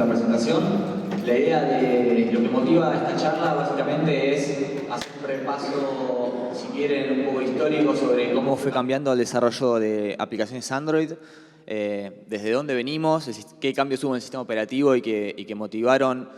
la presentación. La idea de lo que motiva esta charla básicamente es hacer un repaso, si quieren, un poco histórico sobre cómo fue cambiando el desarrollo de aplicaciones Android, desde dónde venimos, qué cambios hubo en el sistema operativo y que motivaron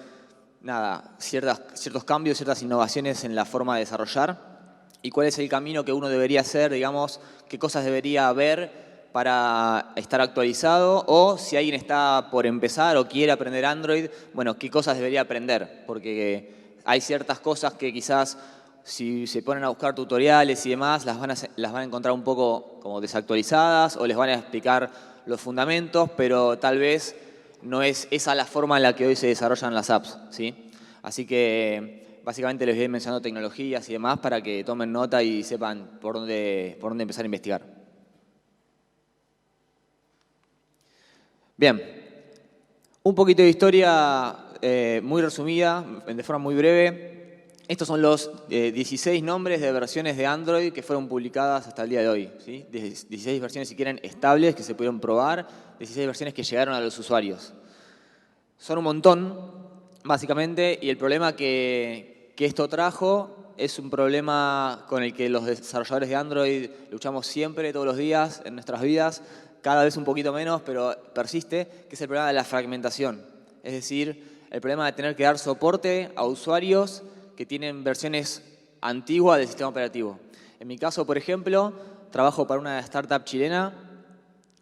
ciertos cambios, ciertas innovaciones en la forma de desarrollar y cuál es el camino que uno debería hacer, digamos, qué cosas debería ver para estar actualizado, o si alguien está por empezar o quiere aprender Android, bueno, qué cosas debería aprender, porque hay ciertas cosas que quizás si se ponen a buscar tutoriales y demás, las van a encontrar un poco como desactualizadas o les van a explicar los fundamentos, pero tal vez no es esa la forma en la que hoy se desarrollan las apps, ¿sí? Así que básicamente les voy a ir mencionando tecnologías y demás para que tomen nota y sepan por dónde empezar a investigar. Bien, un poquito de historia muy resumida, de forma muy breve. Estos son los 16 nombres de versiones de Android que fueron publicadas hasta el día de hoy, ¿sí? 16 versiones, si quieren, estables, que se pudieron probar, 16 versiones que llegaron a los usuarios. Son un montón, básicamente, y el problema que esto trajo es un problema con el que los desarrolladores de Android luchamos siempre, todos los días, en nuestras vidas, cada vez un poquito menos, pero persiste, que es el problema de la fragmentación. Es decir, el problema de tener que dar soporte a usuarios que tienen versiones antiguas del sistema operativo. En mi caso, por ejemplo, trabajo para una startup chilena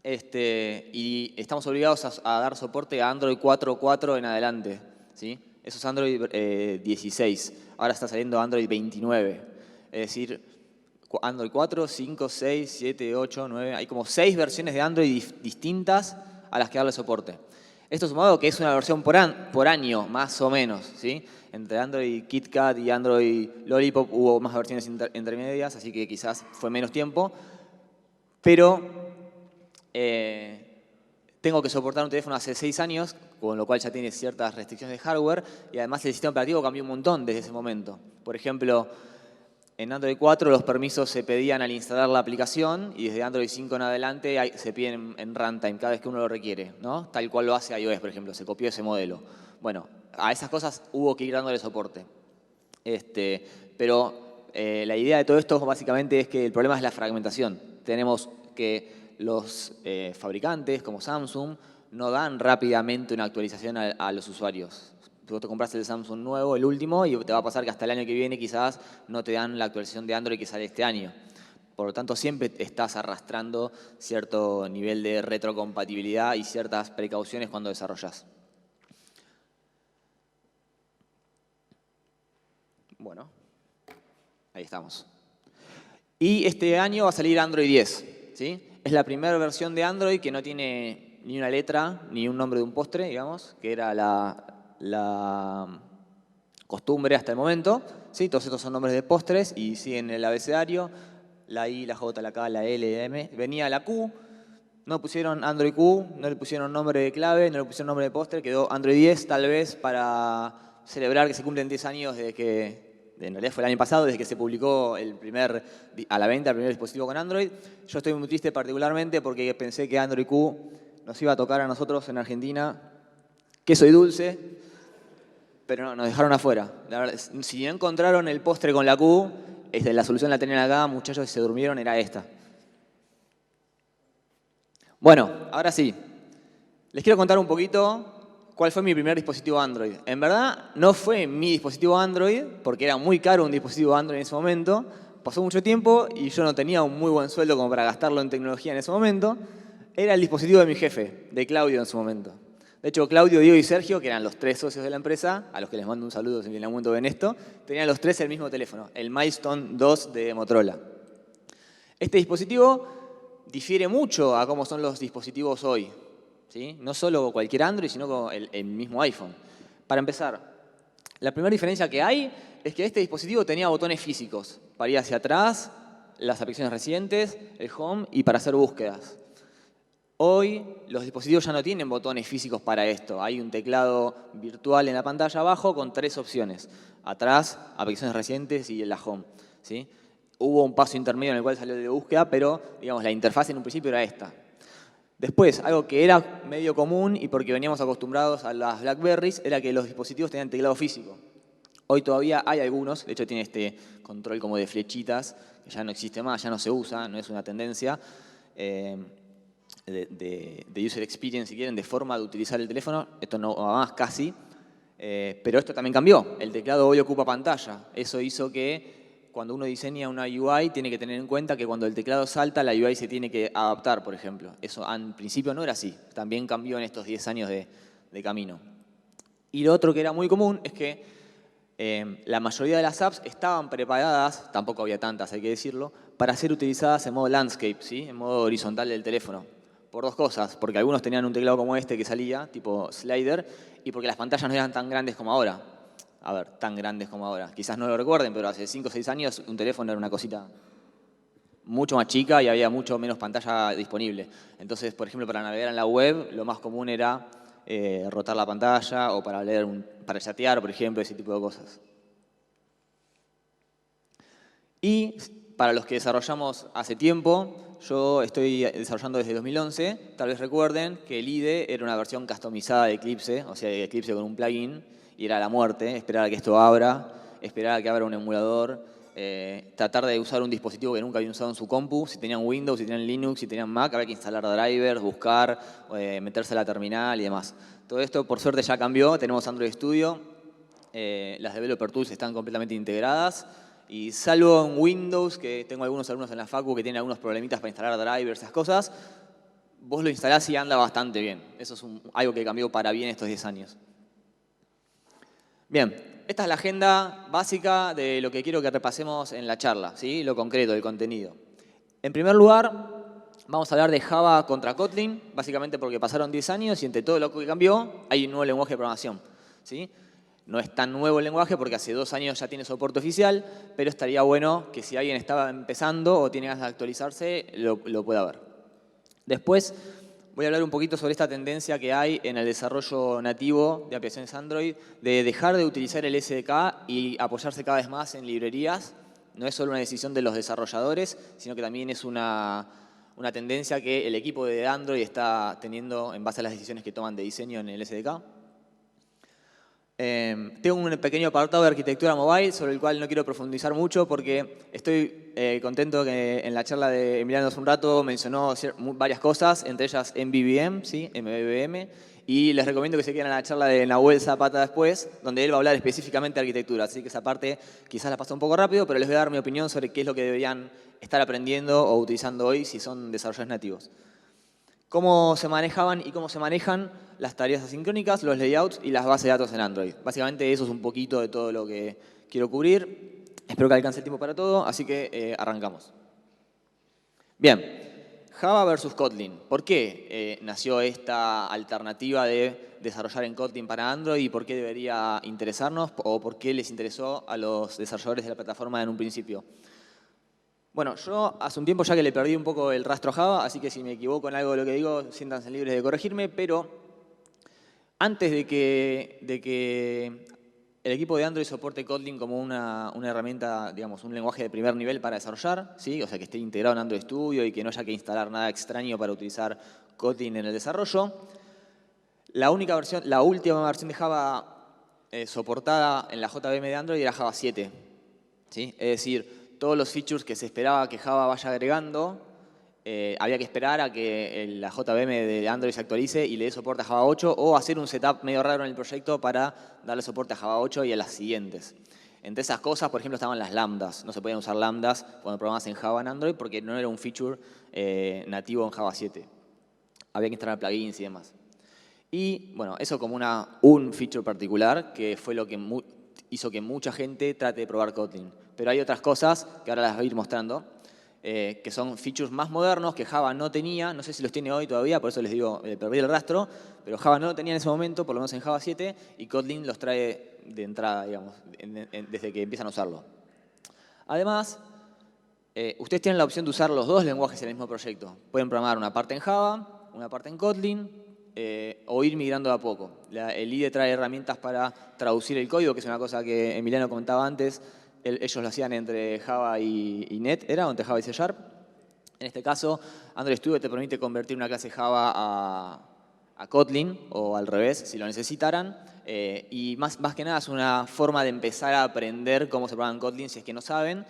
y estamos obligados a dar soporte a Android 4.4 en adelante, ¿sí? Eso es Android 16. Ahora está saliendo Android 29. Es decir, Android 4, 5, 6, 7, 8, 9. Hay como 6 versiones de Android distintas a las que darle soporte. Esto sumado que es una versión por año, más o menos, ¿sí? Entre Android KitKat y Android Lollipop hubo más versiones intermedias, así que quizás fue menos tiempo. Pero tengo que soportar un teléfono hace 6 años, con lo cual ya tiene ciertas restricciones de hardware, y además el sistema operativo cambió un montón desde ese momento. Por ejemplo, en Android 4 los permisos se pedían al instalar la aplicación y desde Android 5 en adelante se piden en runtime cada vez que uno lo requiere, ¿no? Tal cual lo hace iOS, por ejemplo, se copió ese modelo. Bueno, a esas cosas hubo que ir dándole soporte. Pero la idea de todo esto básicamente es que el problema es la fragmentación. Tenemos que los fabricantes como Samsung no dan rápidamente una actualización a los usuarios. Tú te compraste el Samsung nuevo, el último, y te va a pasar que hasta el año que viene quizás no te dan la actualización de Android que sale este año. Por lo tanto, siempre estás arrastrando cierto nivel de retrocompatibilidad y ciertas precauciones cuando desarrollas. Bueno, ahí estamos. Y este año va a salir Android 10, ¿sí? Es la primera versión de Android que no tiene ni una letra ni un nombre de un postre, digamos, que era la costumbre hasta el momento, ¿sí? Todos estos son nombres de postres y siguen el abecedario, la I, la J, la K, la L, la M. Venía la Q, no pusieron Android Q, no le pusieron nombre de clave, no le pusieron nombre de postre, quedó Android 10 tal vez para celebrar que se cumplen 10 años desde que, en realidad fue el año pasado, desde que se publicó a la venta el primer dispositivo con Android. Yo estoy muy triste particularmente porque pensé que Android Q nos iba a tocar a nosotros en Argentina, que soy dulce, pero no, nos dejaron afuera. La verdad, si no encontraron el postre con la Q, la solución la tenían acá, muchachos, se durmieron, era esta. Bueno, ahora sí. Les quiero contar un poquito cuál fue mi primer dispositivo Android. En verdad, no fue mi dispositivo Android, porque era muy caro un dispositivo Android en ese momento. Pasó mucho tiempo y yo no tenía un muy buen sueldo como para gastarlo en tecnología en ese momento. Era el dispositivo de mi jefe, de Claudio en su momento. De hecho, Claudio, Diego y Sergio, que eran los 3 socios de la empresa, a los que les mando un saludo si en algún momento ven esto, tenían los 3 el mismo teléfono, el Milestone 2 de Motorola. Este dispositivo difiere mucho a cómo son los dispositivos hoy, ¿sí? No solo cualquier Android, sino el mismo iPhone. Para empezar, la primera diferencia que hay es que este dispositivo tenía botones físicos para ir hacia atrás, las aplicaciones recientes, el home y para hacer búsquedas. Hoy los dispositivos ya no tienen botones físicos para esto. Hay un teclado virtual en la pantalla abajo con 3 opciones. Atrás, aplicaciones recientes y la home, ¿sí? Hubo un paso intermedio en el cual salió de búsqueda, pero digamos, la interfaz en un principio era esta. Después, algo que era medio común y porque veníamos acostumbrados a las BlackBerrys, era que los dispositivos tenían teclado físico. Hoy todavía hay algunos, de hecho tiene este control como de flechitas, que ya no existe más, ya no se usa, no es una tendencia de user experience, si quieren, de forma de utilizar el teléfono. Esto no va más casi, pero esto también cambió. El teclado hoy ocupa pantalla. Eso hizo que cuando uno diseña una UI tiene que tener en cuenta que cuando el teclado salta, la UI se tiene que adaptar, por ejemplo. Eso en principio no era así. También cambió en estos 10 años de camino. Y lo otro que era muy común es que la mayoría de las apps estaban preparadas, tampoco había tantas, hay que decirlo, para ser utilizadas en modo landscape, ¿sí? En modo horizontal del teléfono. Por dos cosas, porque algunos tenían un teclado como este que salía, tipo slider, y porque las pantallas no eran tan grandes como ahora. A ver, tan grandes como ahora. Quizás no lo recuerden, pero hace 5 o 6 años un teléfono era una cosita mucho más chica y había mucho menos pantalla disponible. Entonces, por ejemplo, para navegar en la web, lo más común era rotar la pantalla o para leer para chatear, por ejemplo, ese tipo de cosas. Y para los que desarrollamos hace tiempo, yo estoy desarrollando desde 2011. Tal vez recuerden que el IDE era una versión customizada de Eclipse, o sea, de Eclipse con un plugin, y era la muerte, esperar a que esto abra, esperar a que abra un emulador, tratar de usar un dispositivo que nunca habían usado en su compu. Si tenían Windows, si tenían Linux, si tenían Mac, había que instalar drivers, buscar, meterse a la terminal y demás. Todo esto, por suerte, ya cambió. Tenemos Android Studio. Las Developer Tools están completamente integradas. Y salvo en Windows, que tengo algunos alumnos en la facu que tienen algunos problemitas para instalar drivers, esas cosas, vos lo instalás y anda bastante bien. Eso es algo que cambió para bien estos 10 años. Bien, esta es la agenda básica de lo que quiero que repasemos en la charla, ¿sí? Lo concreto, el contenido. En primer lugar, vamos a hablar de Java contra Kotlin, básicamente porque pasaron 10 años y entre todo lo que cambió hay un nuevo lenguaje de programación, ¿sí? No es tan nuevo el lenguaje porque hace 2 años ya tiene soporte oficial, pero estaría bueno que si alguien estaba empezando o tiene ganas de actualizarse, lo pueda ver. Después voy a hablar un poquito sobre esta tendencia que hay en el desarrollo nativo de aplicaciones Android de dejar de utilizar el SDK y apoyarse cada vez más en librerías. No es solo una decisión de los desarrolladores, sino que también es una tendencia que el equipo de Android está teniendo en base a las decisiones que toman de diseño en el SDK. Tengo un pequeño apartado de arquitectura mobile sobre el cual no quiero profundizar mucho porque estoy contento que en la charla de Emiliano hace un rato mencionó varias cosas, entre ellas MVVM, ¿sí? MVVM, y les recomiendo que se queden a la charla de Nahuel Zapata después, donde él va a hablar específicamente de arquitectura, así que esa parte quizás la paso un poco rápido, pero les voy a dar mi opinión sobre qué es lo que deberían estar aprendiendo o utilizando hoy si son desarrolladores nativos. Cómo se manejaban y cómo se manejan las tareas asincrónicas, los layouts y las bases de datos en Android. Básicamente eso es un poquito de todo lo que quiero cubrir. Espero que alcance el tiempo para todo, así que arrancamos. Bien, Java versus Kotlin. ¿Por qué nació esta alternativa de desarrollar en Kotlin para Android y por qué debería interesarnos o por qué les interesó a los desarrolladores de la plataforma en un principio? Bueno, yo hace un tiempo ya que le perdí un poco el rastro a Java, así que si me equivoco en algo de lo que digo, siéntanse libres de corregirme, pero antes de que el equipo de Android soporte Kotlin como una herramienta, digamos, un lenguaje de primer nivel para desarrollar, ¿sí? O sea, que esté integrado en Android Studio y que no haya que instalar nada extraño para utilizar Kotlin en el desarrollo, la última versión de Java soportada en la JVM de Android era Java 7, ¿sí? Es decir, todos los features que se esperaba que Java vaya agregando, había que esperar a que la JVM de Android se actualice y le dé soporte a Java 8 o hacer un setup medio raro en el proyecto para darle soporte a Java 8 y a las siguientes. Entre esas cosas, por ejemplo, estaban las lambdas. No se podían usar lambdas cuando programas en Java en Android porque no era un feature nativo en Java 7. Había que instalar plugins y demás. Y bueno, eso como un feature particular que fue lo que hizo que mucha gente trate de probar Kotlin. Pero hay otras cosas que ahora las voy a ir mostrando, que son features más modernos que Java no tenía. No sé si los tiene hoy todavía, por eso les digo, perdí el rastro, pero Java no lo tenía en ese momento, por lo menos en Java 7, y Kotlin los trae de entrada, digamos, desde que empiezan a usarlo. Además, ustedes tienen la opción de usar los dos lenguajes en el mismo proyecto. Pueden programar una parte en Java, una parte en Kotlin, o ir migrando de a poco. El IDE trae herramientas para traducir el código, que es una cosa que Emiliano comentaba antes. Ellos lo hacían entre Java y Net, ¿era? O entre Java y C Sharp. En este caso, Android Studio te permite convertir una clase Java a Kotlin o al revés, si lo necesitaran. Y más que nada es una forma de empezar a aprender cómo se programa en Kotlin si es que no saben.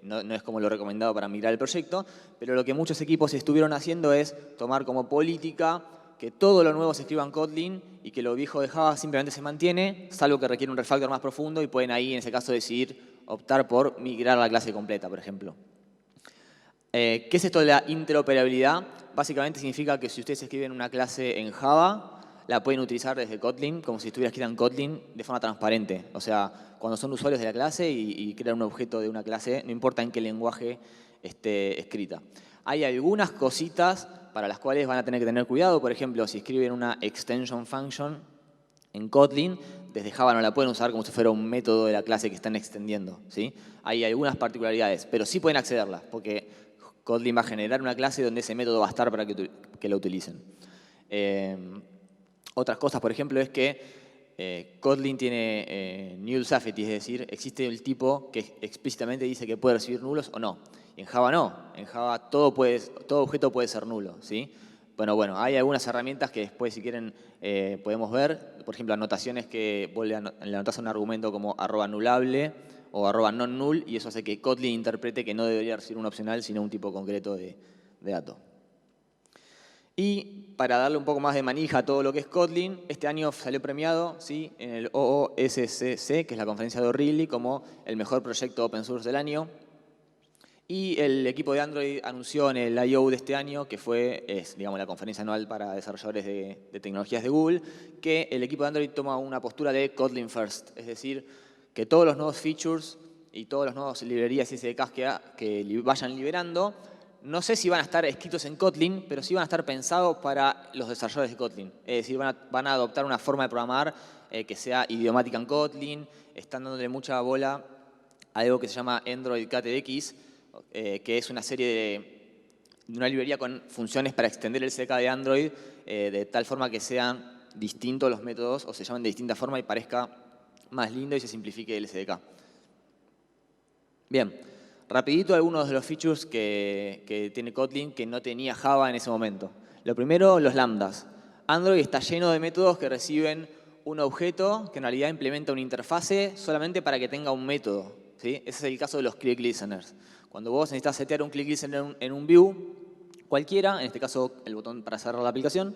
No es como lo recomendado para migrar el proyecto, pero lo que muchos equipos estuvieron haciendo es tomar como política que todo lo nuevo se escriba en Kotlin y que lo viejo de Java simplemente se mantiene, salvo que requiere un refactor más profundo y pueden ahí, en ese caso, decidir optar por migrar la clase completa, por ejemplo. ¿Qué es esto de la interoperabilidad? Básicamente significa que si ustedes escriben una clase en Java, la pueden utilizar desde Kotlin, como si estuviera escrita en Kotlin, de forma transparente. O sea, cuando son usuarios de la clase y crean un objeto de una clase, no importa en qué lenguaje esté escrita. Hay algunas cositas para las cuales van a tener que tener cuidado. Por ejemplo, si escriben una extension function en Kotlin, desde Java no la pueden usar como si fuera un método de la clase que están extendiendo, ¿sí? Hay algunas particularidades, pero sí pueden accederlas, porque Kotlin va a generar una clase donde ese método va a estar para que lo utilicen. Otras cosas, por ejemplo, es que Kotlin tiene null safety, es decir, existe el tipo que explícitamente dice que puede recibir nulos o no. Y en Java no. En Java todo objeto puede ser nulo, ¿sí? Bueno, hay algunas herramientas que después, si quieren, podemos ver. Por ejemplo, anotaciones que vos le anotás a un argumento como @nullable o @non-null, y eso hace que Kotlin interprete que no debería recibir un opcional, sino un tipo concreto de dato. Y para darle un poco más de manija a todo lo que es Kotlin, este año salió premiado, ¿sí?, en el OOSCC, que es la conferencia de O'Reilly, como el mejor proyecto open source del año. Y el equipo de Android anunció en el I.O. de este año, que es digamos, la conferencia anual para desarrolladores de tecnologías de Google, que el equipo de Android toma una postura de Kotlin first. Es decir, que todos los nuevos features y todas las nuevas librerías y SDKs que vayan liberando, no sé si van a estar escritos en Kotlin, pero sí van a estar pensados para los desarrolladores de Kotlin. Es decir, van a adoptar una forma de programar que sea idiomática en Kotlin, están dándole mucha bola a algo que se llama Android KTX, que es una serie de una librería con funciones para extender el SDK de Android de tal forma que sean distintos los métodos o se llamen de distinta forma y parezca más lindo y se simplifique el SDK. Bien, rapidito algunos de los features que tiene Kotlin que no tenía Java en ese momento. Lo primero, los lambdas. Android está lleno de métodos que reciben un objeto que en realidad implementa una interfase solamente para que tenga un método, ¿sí? Ese es el caso de los click listeners. Cuando vos necesitas setear un click listener en un view cualquiera, en este caso el botón para cerrar la aplicación,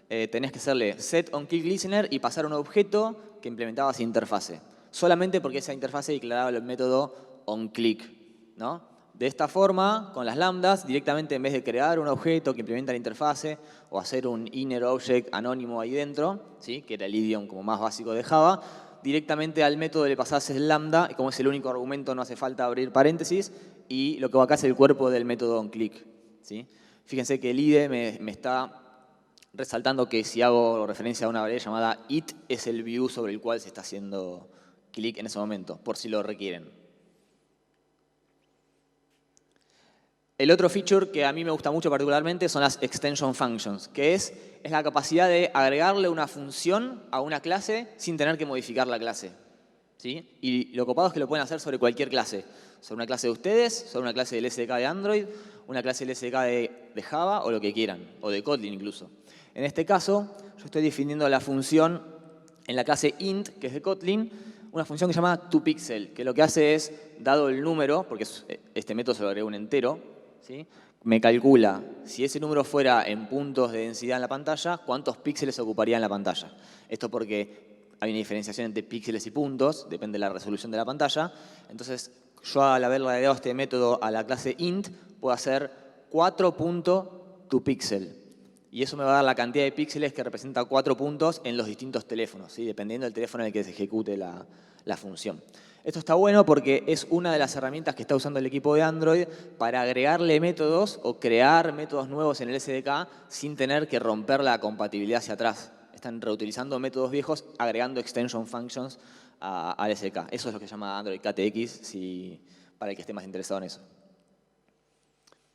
tenés que hacerle set on click listener y pasar un objeto que implementaba esa interfase. Solamente porque esa interfase declaraba el método onClick, ¿no? De esta forma, con las lambdas, directamente en vez de crear un objeto que implementa la interfase o hacer un inner object anónimo ahí dentro, ¿sí?, que era el idioma como más básico de Java, directamente al método le pasás el lambda, y como es el único argumento no hace falta abrir paréntesis, y lo que va acá es el cuerpo del método onClick, ¿sí? Fíjense que el IDE me está resaltando que si hago referencia a una variable llamada it, es el view sobre el cual se está haciendo clic en ese momento, por si lo requieren. El otro feature que a mí me gusta mucho particularmente son las extension functions, que es la capacidad de agregarle una función a una clase sin tener que modificar la clase, ¿sí? Y lo copado es que lo pueden hacer sobre cualquier clase. Sobre una clase de ustedes, sobre una clase del SDK de Android, una clase del SDK de Java o lo que quieran, o de Kotlin incluso. En este caso, yo estoy definiendo la función en la clase int, que es de Kotlin, una función que se llama toPixel, que lo que hace es, dado el número, porque este método se lo agrega un entero, ¿sí?, me calcula, si ese número fuera en puntos de densidad en la pantalla, cuántos píxeles ocuparía en la pantalla. Esto porque hay una diferenciación entre píxeles y puntos, depende de la resolución de la pantalla. Entonces, yo al haberle agregado este método a la clase int, puedo hacer 4.toPixel. Y eso me va a dar la cantidad de píxeles que representa 4 puntos en los distintos teléfonos, ¿sí?, dependiendo del teléfono en el que se ejecute la función. Esto está bueno porque es una de las herramientas que está usando el equipo de Android para agregarle métodos o crear métodos nuevos en el SDK sin tener que romper la compatibilidad hacia atrás. Están reutilizando métodos viejos, agregando extension functions al SDK. Eso es lo que se llama Android KTX, para el que esté más interesado en eso.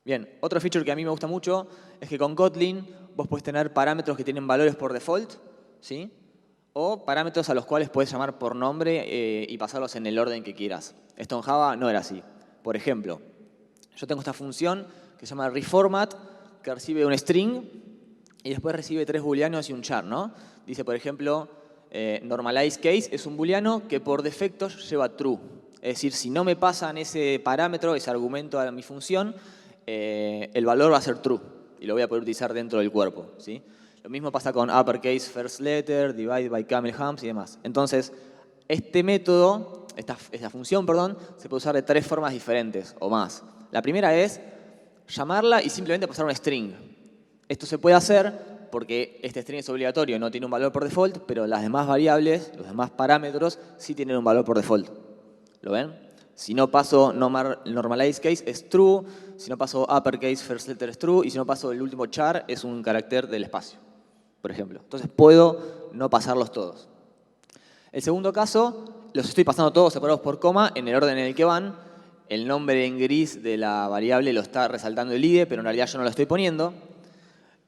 Bien, otro feature que a mí me gusta mucho es que con Kotlin vos podés tener parámetros que tienen valores por default, ¿sí?, o parámetros a los cuales puedes llamar por nombre y pasarlos en el orden que quieras. Esto en Java no era así. Por ejemplo, yo tengo esta función que se llama reformat, que recibe un string y después recibe 3 booleanos y un char, ¿no? Dice, por ejemplo, normalize case es un booleano que por defecto lleva true. Es decir, si no me pasan ese parámetro, ese argumento a mi función, el valor va a ser true y lo voy a poder utilizar dentro del cuerpo, ¿sí? Lo mismo pasa con uppercase first letter, divide by camel humps y demás. Entonces, este método, esta función, perdón, se puede usar de 3 formas diferentes o más. La primera es llamarla y simplemente pasar un string. Esto se puede hacer porque este string es obligatorio, no tiene un valor por default, pero las demás variables, los demás parámetros, sí tienen un valor por default. ¿Lo ven? Si no paso normalize case es true, si no paso uppercase first letter es true, y si no paso el último char es un carácter del espacio, por ejemplo. Entonces puedo no pasarlos todos. El segundo caso, los estoy pasando todos separados por coma en el orden en el que van. El nombre en gris de la variable lo está resaltando el IDE, pero en realidad yo no lo estoy poniendo.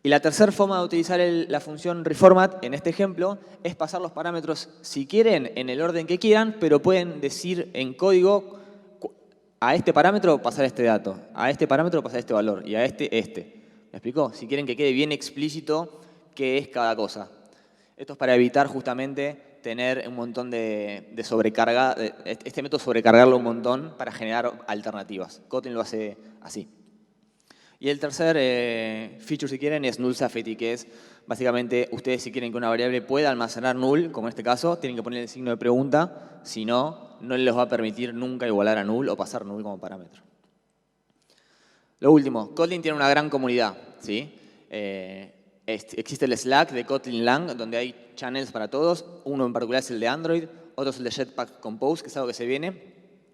Y la tercera forma de utilizar la función reformat en este ejemplo es pasar los parámetros, si quieren, en el orden que quieran, pero pueden decir en código a este parámetro pasar este dato, a este parámetro pasar este valor y a este. ¿Me explicó? Si quieren que quede bien explícito qué es cada cosa. Esto es para evitar justamente tener un montón de sobrecarga, este método sobrecargarlo un montón para generar alternativas. Kotlin lo hace así. Y el tercer feature, si quieren, es null safety, que es básicamente ustedes si quieren que una variable pueda almacenar null, como en este caso, tienen que poner el signo de pregunta, si no, no les va a permitir nunca igualar a null o pasar null como parámetro. Lo último, Kotlin tiene una gran comunidad, ¿sí? Existe el Slack de Kotlin Lang, donde hay channels para todos. Uno en particular es el de Android, otro es el de Jetpack Compose, que es algo que se viene.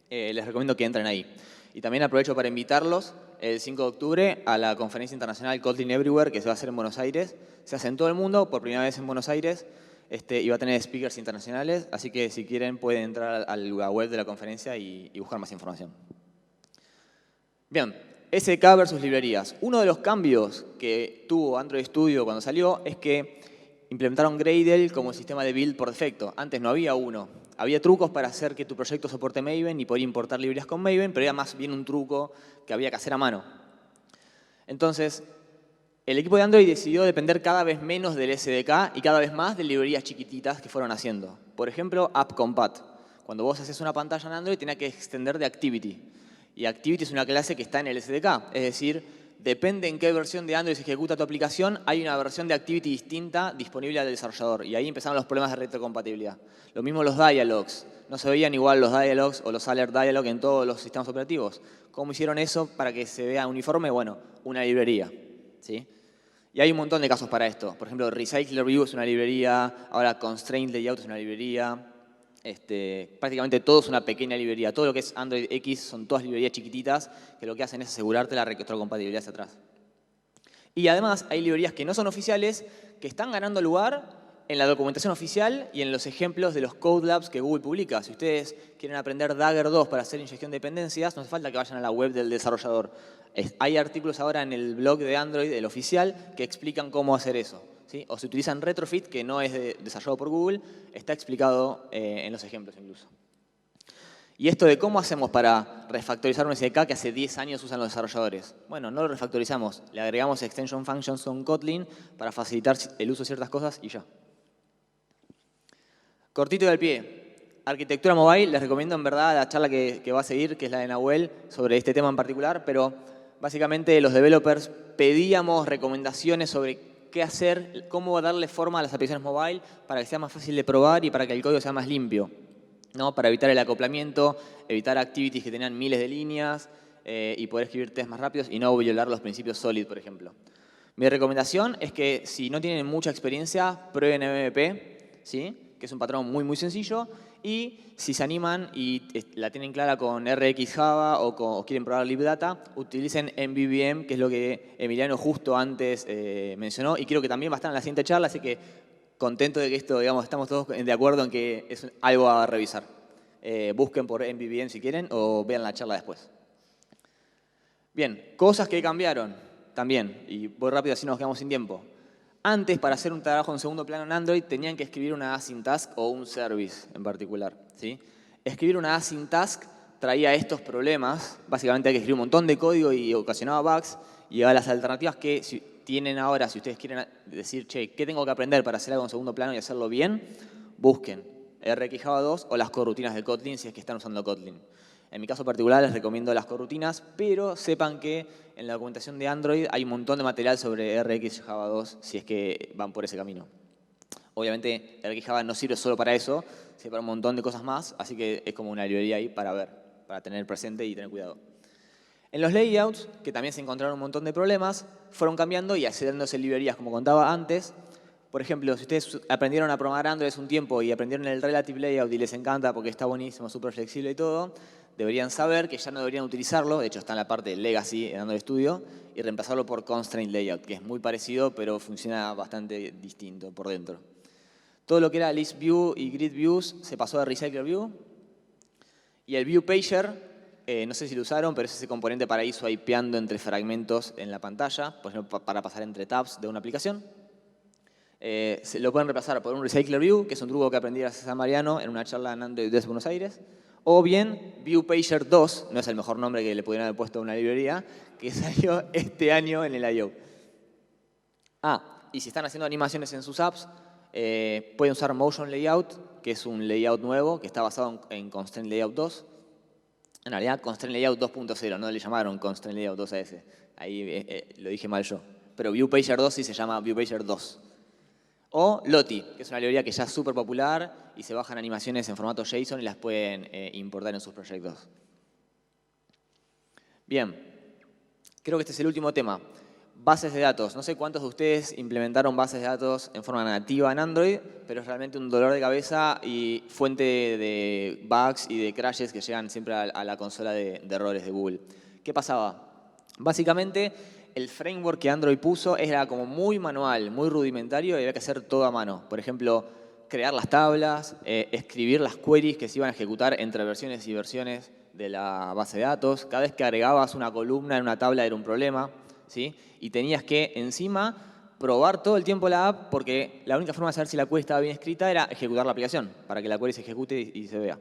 Les recomiendo que entren ahí. Y también aprovecho para invitarlos el 5 de octubre a la conferencia internacional Kotlin Everywhere, que se va a hacer en Buenos Aires. Se hace en todo el mundo, por primera vez en Buenos Aires, y va a tener speakers internacionales. Así que si quieren pueden entrar a la web de la conferencia y buscar más información. Bien. SDK versus librerías. Uno de los cambios que tuvo Android Studio cuando salió es que implementaron Gradle como sistema de build por defecto. Antes no había uno. Había trucos para hacer que tu proyecto soporte Maven y poder importar librerías con Maven, pero era más bien un truco que había que hacer a mano. Entonces, el equipo de Android decidió depender cada vez menos del SDK y cada vez más de librerías chiquititas que fueron haciendo. Por ejemplo, AppCompat. Cuando vos haces una pantalla en Android, tenés que extender de Activity. Y Activity es una clase que está en el SDK. Es decir, depende en qué versión de Android se ejecuta tu aplicación, hay una versión de Activity distinta disponible al desarrollador. Y ahí empezaron los problemas de retrocompatibilidad. Lo mismo los dialogs. No se veían igual los dialogs o los alert dialog en todos los sistemas operativos. ¿Cómo hicieron eso para que se vea uniforme? Bueno, una librería, ¿sí? Y hay un montón de casos para esto. Por ejemplo, Recycler View es una librería, ahora Constraint Layout es una librería. Prácticamente todo es una pequeña librería. Todo lo que es Android X son todas librerías chiquititas que lo que hacen es asegurarte la retrocompatibilidad hacia atrás. Y además hay librerías que no son oficiales que están ganando lugar en la documentación oficial y en los ejemplos de los Code Labs que Google publica. Si ustedes quieren aprender Dagger 2 para hacer inyección de dependencias, no hace falta que vayan a la web del desarrollador. Hay artículos ahora en el blog de Android, el oficial, que explican cómo hacer eso. ¿Sí? O si utilizan Retrofit, que no es desarrollado por Google, está explicado en los ejemplos incluso. Y esto de cómo hacemos para refactorizar un SDK que hace 10 años usan los desarrolladores. Bueno, no lo refactorizamos, le agregamos extension functions con Kotlin para facilitar el uso de ciertas cosas y ya. Cortito del pie. Arquitectura mobile, les recomiendo en verdad la charla que va a seguir, que es la de Nahuel, sobre este tema en particular, pero básicamente los developers pedíamos recomendaciones sobre qué hacer, cómo darle forma a las aplicaciones mobile para que sea más fácil de probar y para que el código sea más limpio, ¿no? Para evitar el acoplamiento, evitar activities que tenían miles de líneas y poder escribir tests más rápidos y no violar los principios SOLID, por ejemplo. Mi recomendación es que si no tienen mucha experiencia, prueben MVP, ¿sí? Que es un patrón muy, muy sencillo. Y si se animan y la tienen clara con RX Java o quieren probar LibData, utilicen MVVM, que es lo que Emiliano justo antes mencionó. Y creo que también va a estar en la siguiente charla, así que contento de que esto, digamos, estamos todos de acuerdo en que es algo a revisar. Busquen por MVVM si quieren o vean la charla después. Bien, cosas que cambiaron también. Y voy rápido, así nos quedamos sin tiempo. Antes, para hacer un trabajo en segundo plano en Android, tenían que escribir una async task o un service en particular, ¿sí? Escribir una async task traía estos problemas. Básicamente hay que escribir un montón de código y ocasionaba bugs. Y a las alternativas que tienen ahora, si ustedes quieren decir, che, ¿qué tengo que aprender para hacer algo en segundo plano y hacerlo bien? Busquen RX Java 2 o las corrutinas de Kotlin si es que están usando Kotlin. En mi caso particular les recomiendo las corrutinas, pero sepan que en la documentación de Android hay un montón de material sobre RX Java 2 si es que van por ese camino. Obviamente RX Java no sirve solo para eso, sirve para un montón de cosas más, así que es como una librería ahí para ver, para tener presente y tener cuidado. En los layouts, que también se encontraron un montón de problemas, fueron cambiando y accediéndose librerías, como contaba antes. Por ejemplo, si ustedes aprendieron a programar Android hace un tiempo y aprendieron el Relative Layout y les encanta porque está buenísimo, súper flexible y todo, deberían saber que ya no deberían utilizarlo, de hecho está en la parte de Legacy en Android Studio, y reemplazarlo por Constraint Layout, que es muy parecido, pero funciona bastante distinto por dentro. Todo lo que era List View y Grid Views se pasó a Recycler View. Y el View Pager, no sé si lo usaron, pero es ese componente para ir swipeando entre fragmentos en la pantalla, por ejemplo, para pasar entre tabs de una aplicación. Se lo pueden repasar por un Recycler View, que es un truco que aprendí gracias a Mariano en una charla en Android desde Buenos Aires. O bien View Pager 2, no es el mejor nombre que le pudieran haber puesto a una librería, que salió este año en el I.O. Y si están haciendo animaciones en sus apps, pueden usar Motion Layout, que es un layout nuevo que está basado en Constraint Layout 2. En realidad, Constraint Layout 2.0, no le llamaron Constraint Layout 2 a ese. Ahí lo dije mal yo. Pero View Pager 2 sí se llama View Pager 2. O Lottie, que es una librería que ya es súper popular y se bajan animaciones en formato JSON y las pueden importar en sus proyectos. Bien, creo que este es el último tema. Bases de datos. No sé cuántos de ustedes implementaron bases de datos en forma nativa en Android, pero es realmente un dolor de cabeza y fuente de bugs y de crashes que llegan siempre a la consola de errores de Google. ¿Qué pasaba? Básicamente, el framework que Android puso era como muy manual, muy rudimentario y había que hacer todo a mano. Por ejemplo, crear las tablas, escribir las queries que se iban a ejecutar entre versiones y versiones de la base de datos. Cada vez que agregabas una columna en una tabla era un problema, ¿sí? Y tenías que encima probar todo el tiempo la app porque la única forma de saber si la query estaba bien escrita era ejecutar la aplicación para que la query se ejecute y se vea.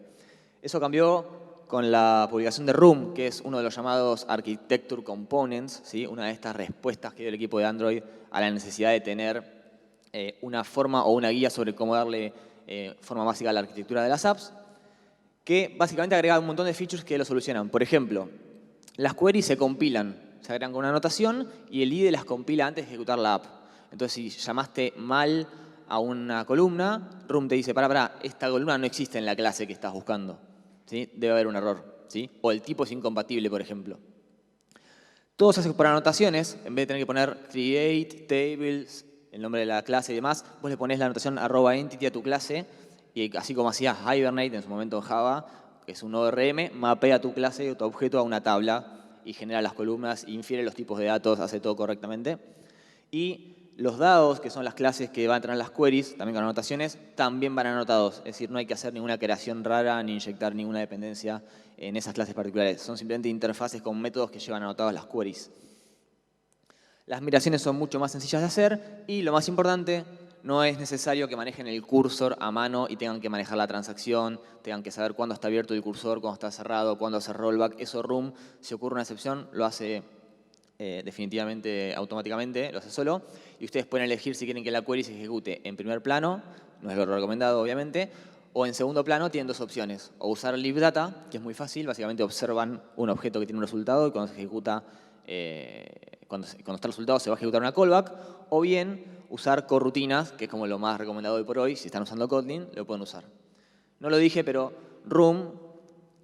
Eso cambió con la publicación de Room, que es uno de los llamados Architecture Components, ¿sí? Una de estas respuestas que dio el equipo de Android a la necesidad de tener una forma o una guía sobre cómo darle forma básica a la arquitectura de las apps, que básicamente agrega un montón de features que lo solucionan. Por ejemplo, las queries se compilan, se agregan con una anotación y el IDE las compila antes de ejecutar la app. Entonces, si llamaste mal a una columna, Room te dice, pará, esta columna no existe en la clase que estás buscando, ¿sí? Debe haber un error, ¿sí? O el tipo es incompatible, por ejemplo. Todo se hace por anotaciones, en vez de tener que poner create, tables, el nombre de la clase y demás, vos le pones la anotación @entity a tu clase y así como hacías Hibernate en su momento en Java, que es un ORM, mapea tu clase o tu objeto a una tabla y genera las columnas, infiere los tipos de datos, hace todo correctamente. Y los dados, que son las clases que van a tener las queries, también con anotaciones, también van anotados. Es decir, no hay que hacer ninguna creación rara ni inyectar ninguna dependencia en esas clases particulares. Son simplemente interfaces con métodos que llevan anotadas las queries. Las migraciones son mucho más sencillas de hacer y lo más importante, no es necesario que manejen el cursor a mano y tengan que manejar la transacción, tengan que saber cuándo está abierto el cursor, cuándo está cerrado, cuándo hace rollback. Eso Room, si ocurre una excepción, lo hace definitivamente automáticamente, lo hace solo. Y ustedes pueden elegir si quieren que la query se ejecute en primer plano, no es lo recomendado obviamente, o en segundo plano tienen dos opciones. O usar libdata, que es muy fácil, básicamente observan un objeto que tiene un resultado y cuando se ejecuta, cuando está el resultado se va a ejecutar una callback, o bien usar corrutinas, que es como lo más recomendado hoy por hoy, si están usando Kotlin, lo pueden usar. No lo dije, pero Room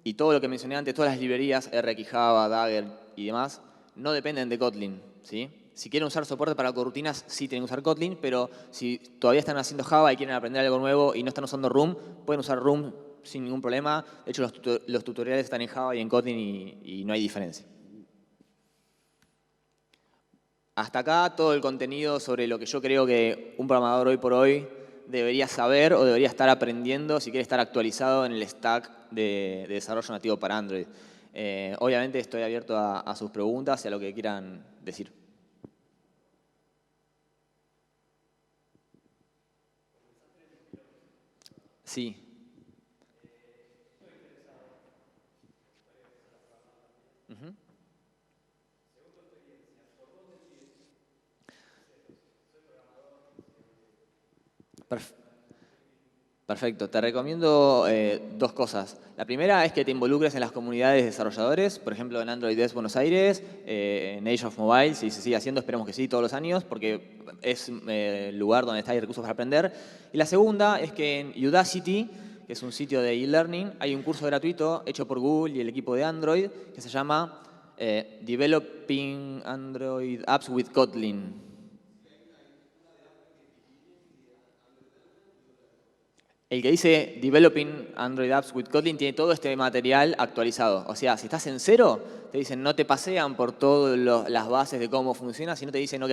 y todo lo que mencioné antes, todas las librerías, RX Java, Dagger y demás, no dependen de Kotlin, ¿sí? Si quieren usar soporte para corrutinas, sí tienen que usar Kotlin, pero si todavía están haciendo Java y quieren aprender algo nuevo y no están usando Room, pueden usar Room sin ningún problema. De hecho, los tutoriales están en Java y en Kotlin y no hay diferencia. Hasta acá todo el contenido sobre lo que yo creo que un programador hoy por hoy debería saber o debería estar aprendiendo si quiere estar actualizado en el stack de desarrollo nativo para Android. Obviamente estoy abierto a sus preguntas y a lo que quieran decir. Sí. Perf- Perfecto. Te recomiendo dos cosas. La primera es que te involucres en las comunidades de desarrolladores, por ejemplo en Android Devs Buenos Aires, en Age of Mobile, si se sigue haciendo, esperemos que sí, todos los años, porque es el lugar donde está hay recursos para aprender. Y la segunda es que en Udacity, que es un sitio de e-learning, hay un curso gratuito hecho por Google y el equipo de Android que se llama Developing Android Apps with Kotlin. El que dice Developing Android Apps with Kotlin tiene todo este material actualizado. O sea, si estás en cero, te dicen no te pasean por todas las bases de cómo funciona, sino te dicen, ok,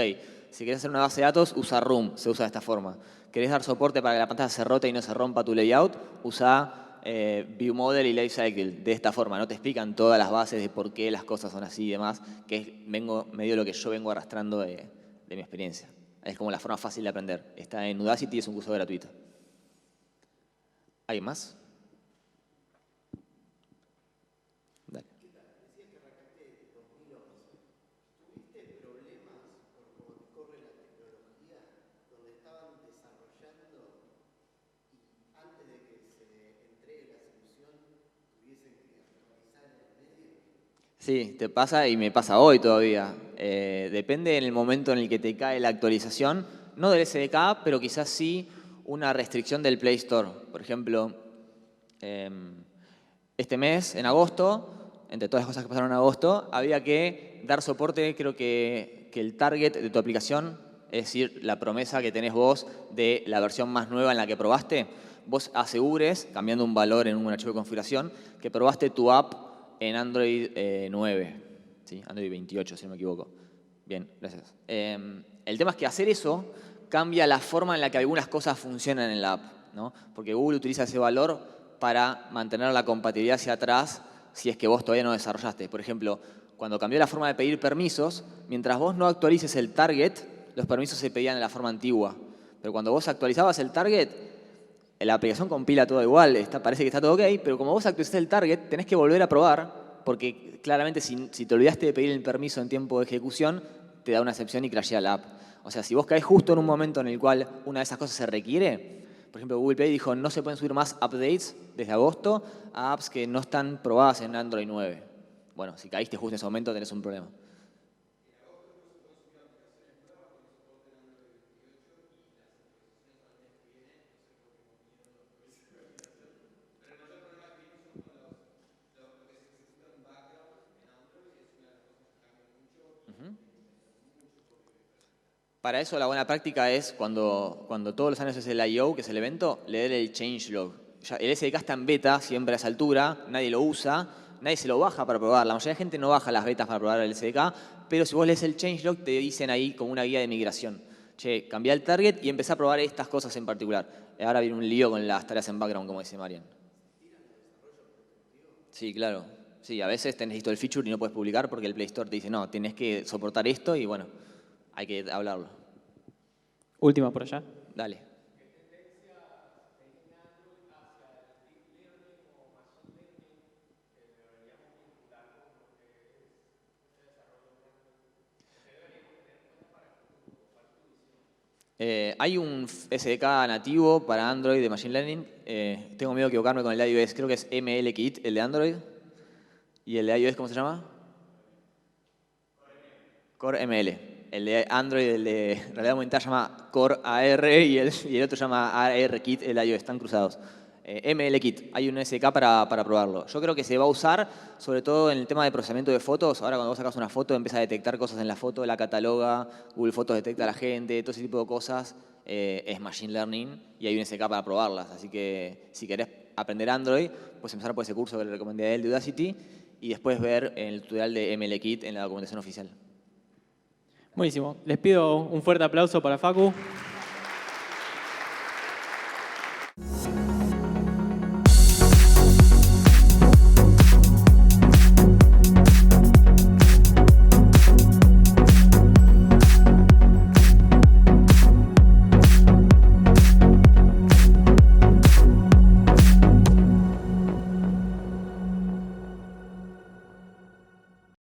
si querés hacer una base de datos, usa Room, se usa de esta forma. ¿Querés dar soporte para que la pantalla se rote y no se rompa tu layout? Usa ViewModel y Lifecycle de esta forma. No te explican todas las bases de por qué las cosas son así y demás, que es medio lo que yo vengo arrastrando de mi experiencia. Es como la forma fácil de aprender. Está en Udacity y es un curso gratuito. ¿Hay más? Dale. Sí, te pasa y me pasa hoy todavía. Depende en el momento en el que te cae la actualización, no del SDK, pero quizás sí una restricción del Play Store. Por ejemplo, este mes, en agosto, entre todas las cosas que pasaron en agosto, había que dar soporte, creo que el target de tu aplicación, es decir, la promesa que tenés vos de la versión más nueva en la que probaste, vos asegures, cambiando un valor en un archivo de configuración, que probaste tu app en Android 9, ¿sí? Android 28, si no me equivoco. Bien, gracias. El tema es que hacer eso cambia la forma en la que algunas cosas funcionan en la app, ¿no? Porque Google utiliza ese valor para mantener la compatibilidad hacia atrás si es que vos todavía no desarrollaste. Por ejemplo, cuando cambió la forma de pedir permisos, mientras vos no actualices el target, los permisos se pedían en la forma antigua. Pero cuando vos actualizabas el target, la aplicación compila todo igual, parece que está todo ok, pero como vos actualizaste el target, tenés que volver a probar, porque claramente si te olvidaste de pedir el permiso en tiempo de ejecución, te da una excepción y crashea la app. O sea, si vos caes justo en un momento en el cual una de esas cosas se requiere, por ejemplo, Google Play dijo no se pueden subir más updates desde agosto a apps que no están probadas en Android 9. Bueno, si caíste justo en ese momento tenés un problema. Para eso la buena práctica es cuando todos los años es el I.O., que es el evento, leer el changelog. El SDK está en beta siempre a esa altura, nadie lo usa, nadie se lo baja para probar. La mayoría de gente no baja las betas para probar el SDK, pero si vos lees el changelog te dicen ahí como una guía de migración. Che, cambia el target y empezá a probar estas cosas en particular. Ahora viene un lío con las tareas en background, como dice Marian. Sí, claro. Sí, a veces tenés listo el feature y no puedes publicar porque el Play Store te dice, no, tenés que soportar esto y bueno, hay que hablarlo. Última por allá. Dale. Hay un SDK nativo para Android de Machine Learning. Tengo miedo de equivocarme con el de iOS. Creo que es MLKit, el de Android. ¿Y el de iOS cómo se llama? Core ML. El de Android, el de realidad aumentada, se llama Core AR y el otro se llama ARKit, el de iOS. Están cruzados. MLKit, hay un SDK para probarlo. Yo creo que se va a usar sobre todo en el tema de procesamiento de fotos. Ahora cuando vos sacas una foto empieza a detectar cosas en la foto, la cataloga, Google Fotos detecta a la gente, todo ese tipo de cosas es Machine Learning y hay un SDK para probarlas. Así que si querés aprender Android, puedes empezar por ese curso que le recomendé a él de Udacity y después ver el tutorial de MLKit en la documentación oficial. Buenísimo. Les pido un fuerte aplauso para Facu.